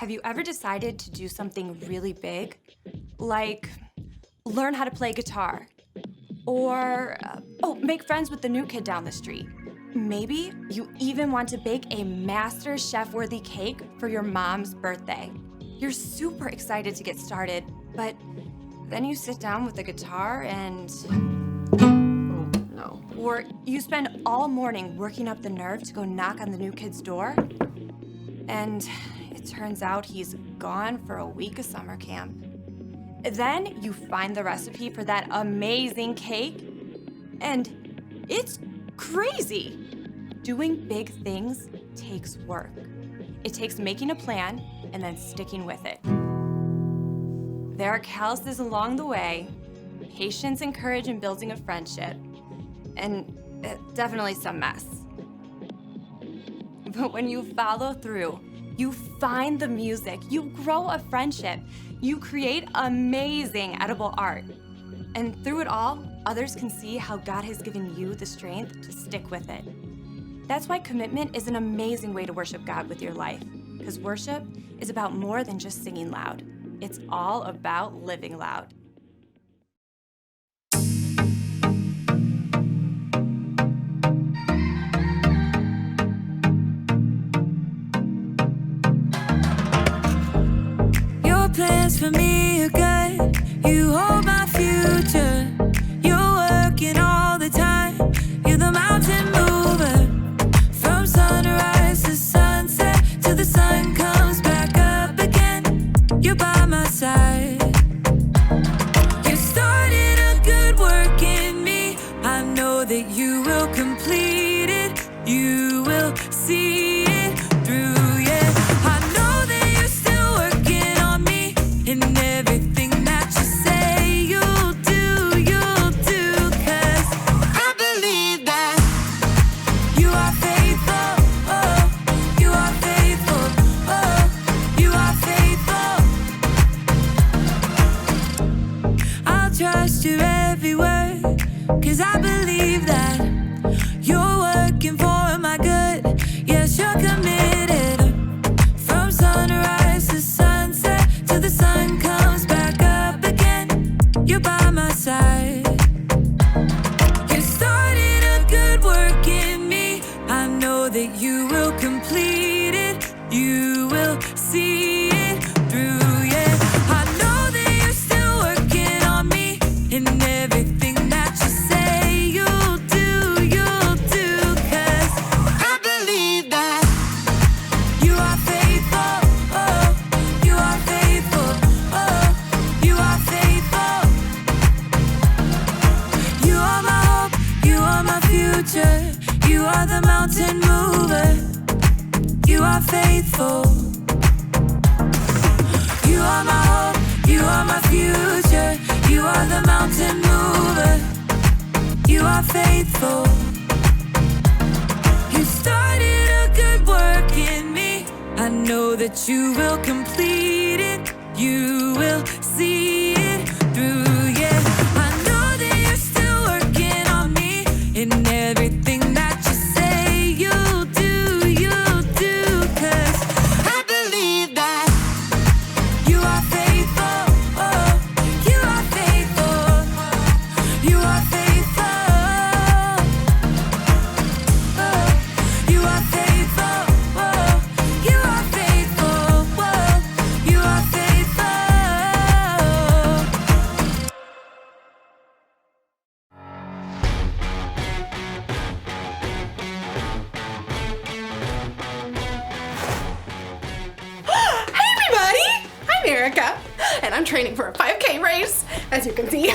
Have you ever decided to do something really big? Like learn how to play guitar? Or, make friends with the new kid down the street? Maybe you even want to bake a master chef-worthy cake for your mom's birthday. You're super excited to get started, but then you sit down with the guitar and... No. Or you spend all morning working up the nerve to go knock on the new kid's door, and it turns out he's gone for a week of summer camp. Then you find the recipe for that amazing cake, and it's crazy. Doing big things takes work. It takes making a plan and then sticking with it. There are calluses along the way, patience and courage in building a friendship, and definitely some mess. But when you follow through, you find the music, you grow a friendship, you create amazing edible art. And through it all, others can see how God has given you the strength to stick with it. That's why commitment is an amazing way to worship God with your life, because worship is about more than just singing loud. It's all about living loud. Your plans for me are good. You hold my future. You're working all the time. You're the mountain mover. From sunrise to sunset, till the sun comes back up again. You're by my side. You started a good work in me. I know that you will complete it. You will see it through. Yeah, I know that you're still working on me. And everything that you say you'll do, 'cause I believe that you are faithful, oh, you are faithful, oh, you are faithful. I'll trust your every word, 'cause I believe that you're working for my good. Yes, you're committed. From sunrise to sunset, till the sun comes back up again. You're by my side. You started a good work in me. I know that you will complete it. You will see it through. Yeah, I know that you're still working on me. And everything that you say you'll do, 'cause I believe that you are faithful, oh, you are faithful, oh, you are faithful. You are my hope, you are my future. You are the mountain mover. You are faithful. You are my hope, you are my future. You are the mountain mover. You are faithful. You started a good work in me. I know that you will complete it. You will see it through. Yeah, I know that you're still working on me. And everything that you say you'll do, 'cause I believe that you are faithful, oh, you are faithful, you are faithful, oh, you are faithful, oh, you are faithful, oh, you are faithful. Hey everybody! I'm Erica, and I'm training for a 5K race. As you can see,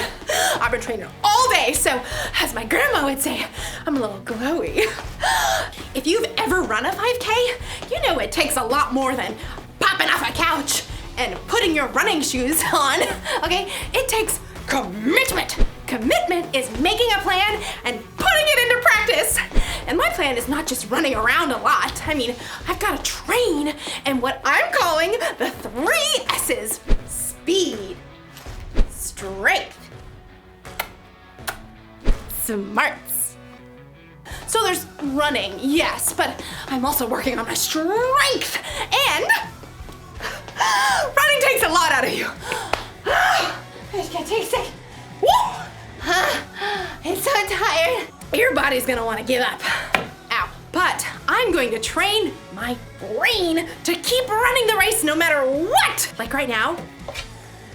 I've been training all day, so as my grandma would say, I'm a little glowy. If you've ever run a 5K, you know it takes a lot more than popping off a couch and putting your running shoes on, okay? It takes commitment. Commitment is making a plan and putting it into practice. And my plan is not just running around a lot. I mean, I've got to train in what I'm calling the 3 S's. Speed, strength, smarts. So there's running, yes, but I'm also working on my strength and Running takes a lot out of you. I just can't take it. Woo! It's so tired. Your body's gonna want to give up. Ow. But I'm going to train my brain to keep running the race no matter what. Like right now,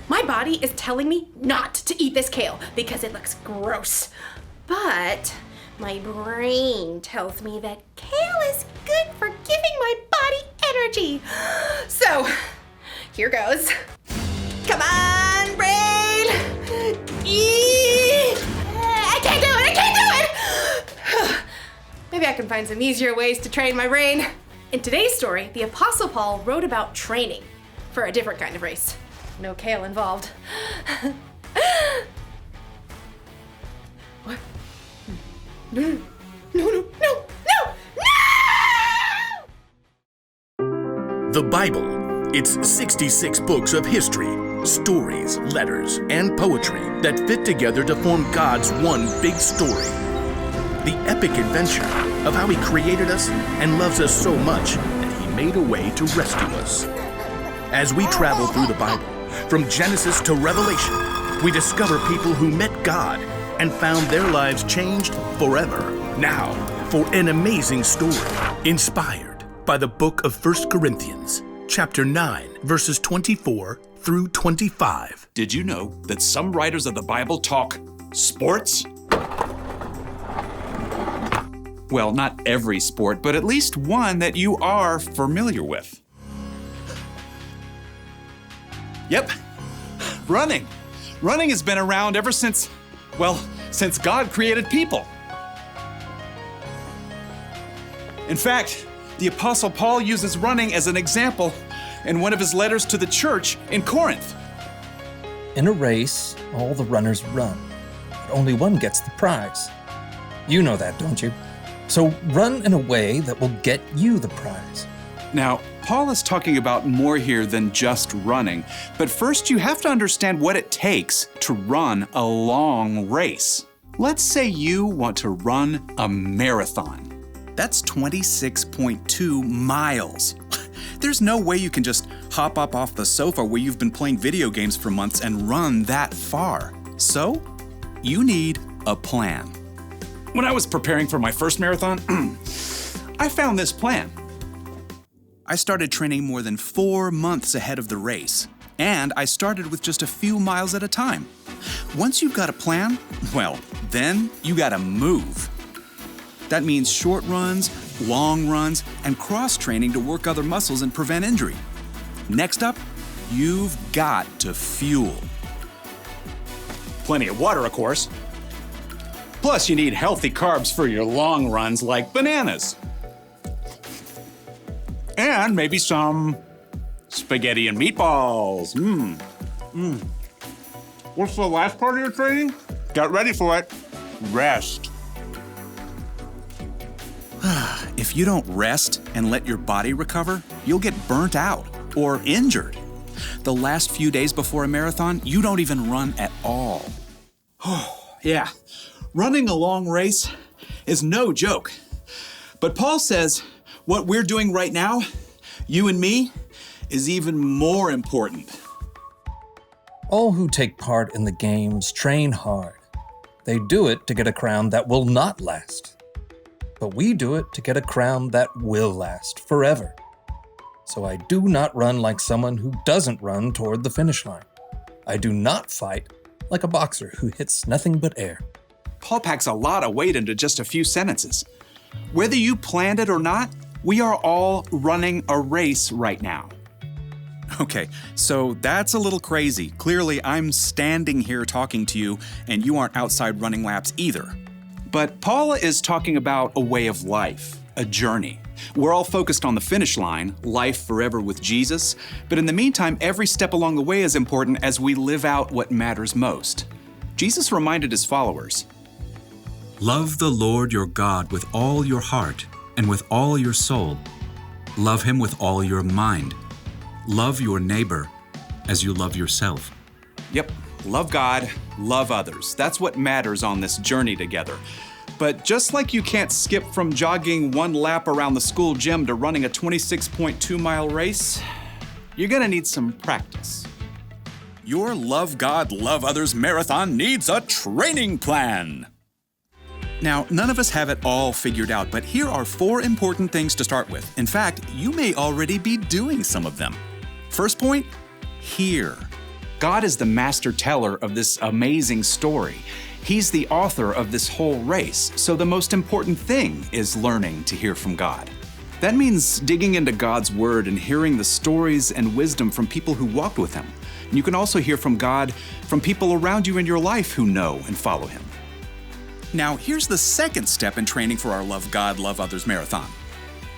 my body is telling me not to eat this kale because it looks gross. But my brain tells me that kale is good for giving my body energy. So, here goes. Come on, brain! Eat! I can't do it! Maybe I can find some easier ways to train my brain. In today's story, the Apostle Paul wrote about training for a different kind of race. No kale involved. What? No! The Bible. It's 66 books of history, stories, letters, and poetry that fit together to form God's one big story. The epic adventure of how He created us and loves us so much that He made a way to rescue us. As we travel through the Bible, from Genesis to Revelation, we discover people who met God and found their lives changed forever. Now, for an amazing story inspired by the book of 1 Corinthians, chapter 9, verses 24 through 25. Did you know that some writers of the Bible talk sports? Well, not every sport, but at least one that you are familiar with. Yep, running. Running has been around ever since God created people. In fact, the Apostle Paul uses running as an example in one of his letters to the church in Corinth. In a race, all the runners run, but only one gets the prize. You know that, don't you? So run in a way that will get you the prize. Now, Paul is talking about more here than just running, but first you have to understand what it takes to run a long race. Let's say you want to run a marathon. That's 26.2 miles. There's no way you can just hop up off the sofa where you've been playing video games for months and run that far. So, you need a plan. When I was preparing for my first marathon, I found this plan. I started training more than 4 months ahead of the race, and I started with just a few miles at a time. Once you've got a plan, well, then you gotta move. That means short runs, long runs, and cross-training to work other muscles and prevent injury. Next up, you've got to fuel. Plenty of water, of course. Plus, you need healthy carbs for your long runs like bananas. And maybe some spaghetti and meatballs. What's the last part of your training? Get ready for it. Rest. If you don't rest and let your body recover, you'll get burnt out or injured. The last few days before a marathon, you don't even run at all. Yeah, running a long race is no joke. But Paul says what we're doing right now, you and me, is even more important. All who take part in the games train hard. They do it to get a crown that will not last. But we do it to get a crown that will last forever. So I do not run like someone who doesn't run toward the finish line. I do not fight like a boxer who hits nothing but air. Paul packs a lot of weight into just a few sentences. Whether you planned it or not, we are all running a race right now. Okay, so that's a little crazy. Clearly, I'm standing here talking to you, and you aren't outside running laps either. But Paul is talking about a way of life, a journey. We're all focused on the finish line, life forever with Jesus, but in the meantime, every step along the way is important as we live out what matters most. Jesus reminded his followers, Love the Lord your God with all your heart and with all your soul. Love him with all your mind. Love your neighbor as you love yourself. Yep, love God, love others. That's what matters on this journey together. But just like you can't skip from jogging one lap around the school gym to running a 26.2-mile race, you're gonna need some practice. Your Love God, Love Others marathon needs a training plan. Now, none of us have it all figured out, but here are 4 important things to start with. In fact, you may already be doing some of them. First point, hear. God is the master teller of this amazing story. He's the author of this whole race, so the most important thing is learning to hear from God. That means digging into God's Word and hearing the stories and wisdom from people who walked with Him. And you can also hear from God from people around you in your life who know and follow Him. Now, here's the second step in training for our Love God, Love Others marathon.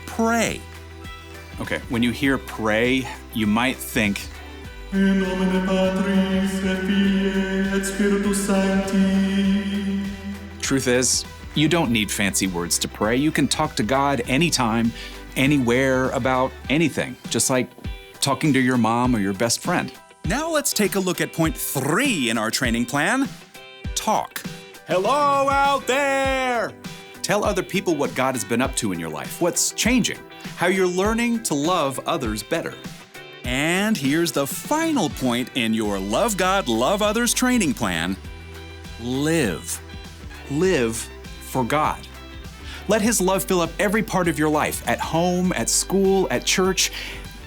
Pray. Okay, when you hear pray, you might think, In nomine Patris et Filii et Spiritus Sancti. Truth is, you don't need fancy words to pray. You can talk to God anytime, anywhere, about anything, just like talking to your mom or your best friend. Now let's take a look at point 3 in our training plan. Talk. Hello out there! Tell other people what God has been up to in your life, what's changing, how you're learning to love others better. And here's the final point in your Love God, Love Others training plan. Live. Live for God. Let His love fill up every part of your life, at home, at school, at church,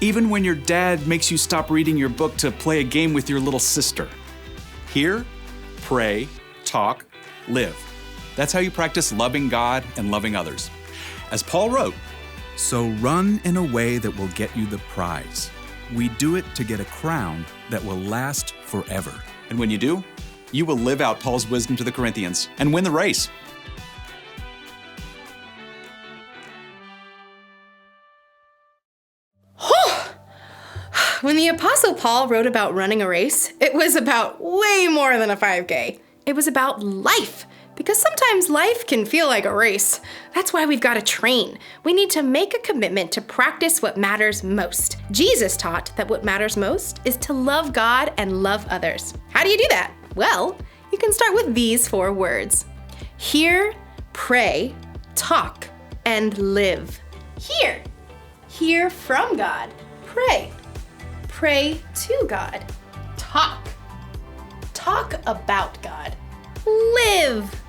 even when your dad makes you stop reading your book to play a game with your little sister. Hear, pray, talk, live. That's how you practice loving God and loving others. As Paul wrote, So run in a way that will get you the prize. We do it to get a crown that will last forever. and when you do, you will live out Paul's wisdom to the Corinthians and win the race. When the Apostle Paul wrote about running a race, it was about way more than a 5K. It was about life, because sometimes life can feel like a race. That's why we've got to train. We need to make a commitment to practice what matters most. Jesus taught that what matters most is to love God and love others. How do you do that? Well, you can start with these 4 words. Hear, pray, talk, and live. Hear. Hear from God. Pray. Pray to God. Talk. Talk about God. Live.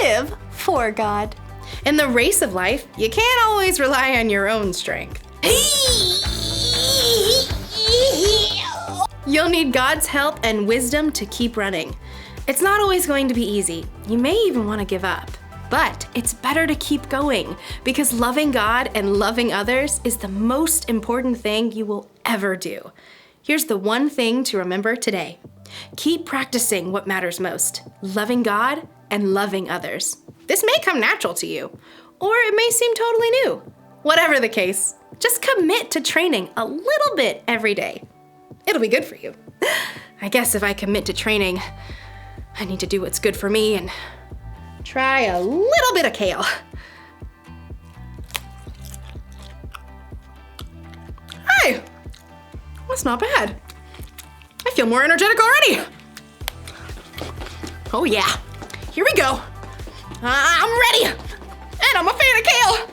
Live for God. In the race of life, you can't always rely on your own strength. You'll need God's help and wisdom to keep running. It's not always going to be easy. You may even want to give up. But it's better to keep going, because loving God and loving others is the most important thing you will ever do. Here's the one thing to remember today. Keep practicing what matters most, loving God and loving others. This may come natural to you, or it may seem totally new. Whatever the case, just commit to training a little bit every day. It'll be good for you. I guess if I commit to training, I need to do what's good for me and try a little bit of kale. Hey, that's not bad. I feel more energetic already. Oh yeah, here we go. I'm ready, and I'm a fan of kale.